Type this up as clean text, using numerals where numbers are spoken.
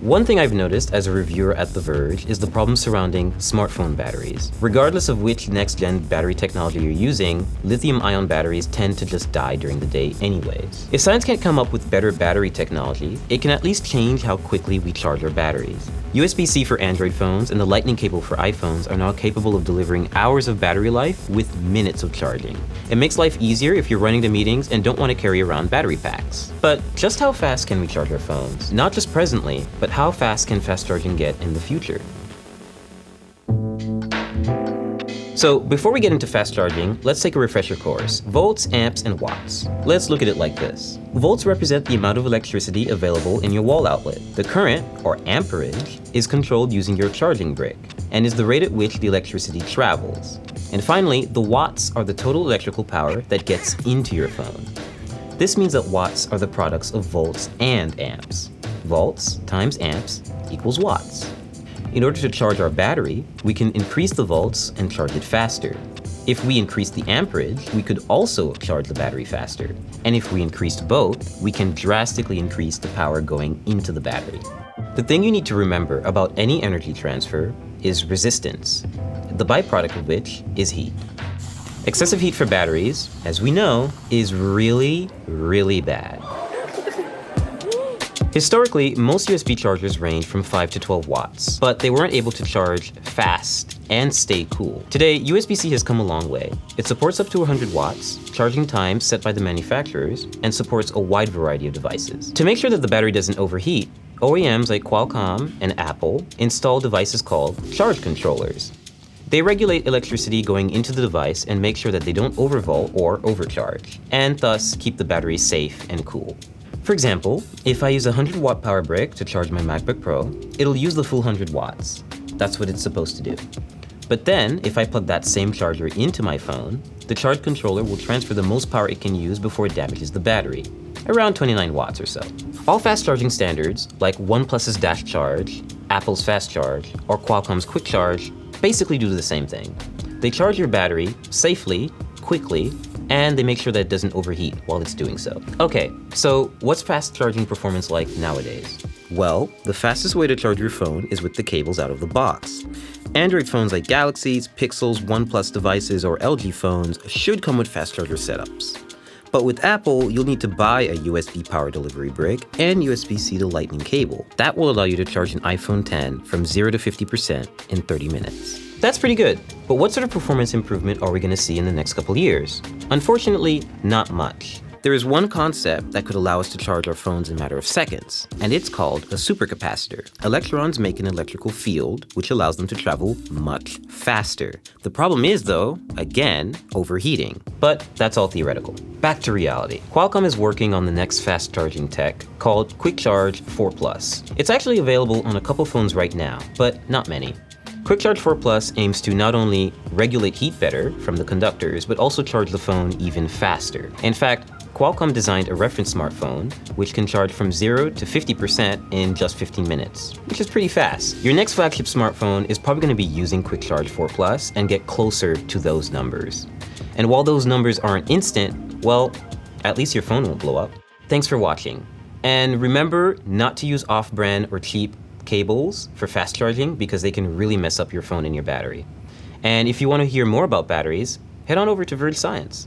One thing I've noticed as a reviewer at The Verge is the problem surrounding smartphone batteries. Regardless of which next-gen battery technology you're using, lithium-ion batteries tend to just die during the day anyways. If science can't come up with better battery technology, it can at least change how quickly we charge our batteries. USBC for Android phones and the Lightning cable for iPhones are now capable of delivering hours of battery life with minutes of charging. It makes life easier if you're running to meetings and don't want to carry around battery packs. But just how fast can we charge our phones? Not just presently, but how fast can fast charging get in the future? So before we get into fast charging, let's take a refresher course. Volts, amps, and watts. Let's look at it like this. Volts represent the amount of electricity available in your wall outlet. The current, or amperage, is controlled using your charging brick, and is the rate at which the electricity travels. And finally, the watts are the total electrical power that gets into your phone. This means that watts are the products of volts and amps. Volts times amps equals watts. In order to charge our battery, we can increase the volts and charge it faster. If we increase the amperage, we could also charge the battery faster. And if we increased both, we can drastically increase the power going into the battery. The thing you need to remember about any energy transfer is resistance, the byproduct of which is heat. Excessive heat for batteries, as we know, is really, really bad. Historically, most USB chargers range from 5 to 12 watts, but they weren't able to charge fast and stay cool. Today, USB-C has come a long way. It supports up to 100 watts, charging times set by the manufacturers, and supports a wide variety of devices. To make sure that the battery doesn't overheat, OEMs like Qualcomm and Apple install devices called charge controllers. They regulate electricity going into the device and make sure that they don't overvolt or overcharge, and thus keep the battery safe and cool. For example, if I use a 100-watt power brick to charge my MacBook Pro, it'll use the full 100 watts. That's what it's supposed to do. But then, if I plug that same charger into my phone, the charge controller will transfer the most power it can use before it damages the battery, around 29 watts or so. All fast charging standards, like OnePlus's Dash Charge, Apple's Fast Charge, or Qualcomm's Quick Charge, basically do the same thing. They charge your battery safely, quickly, and they make sure that it doesn't overheat while it's doing so. Okay, so what's fast charging performance like nowadays? Well, the fastest way to charge your phone is with the cables out of the box. Android phones like Galaxies, Pixels, OnePlus devices, or LG phones should come with fast charger setups. But with Apple, you'll need to buy a USB power delivery brick and USB-C to Lightning cable. That will allow you to charge an iPhone X from 0 to 50% in 30 minutes. That's pretty good, but what sort of performance improvement are we going to see in the next couple years? Unfortunately, not much. There is one concept that could allow us to charge our phones in a matter of seconds, and it's called a supercapacitor. Electrons make an electrical field, which allows them to travel much faster. The problem is, though, again, overheating. But that's all theoretical. Back to reality. Qualcomm is working on the next fast charging tech called Quick Charge 4 Plus. It's actually available on a couple phones right now, but not many. Quick Charge 4 Plus aims to not only regulate heat better from the conductors, but also charge the phone even faster. In fact, Qualcomm designed a reference smartphone, which can charge from 0 to 50% in just 15 minutes, which is pretty fast. Your next flagship smartphone is probably going to be using Quick Charge 4 Plus and get closer to those numbers. And while those numbers aren't instant, well, at least your phone won't blow up. Thanks for watching. And remember not to use off-brand or cheap cables for fast charging because they can really mess up your phone and your battery. And if you want to hear more about batteries, head on over to Verge Science.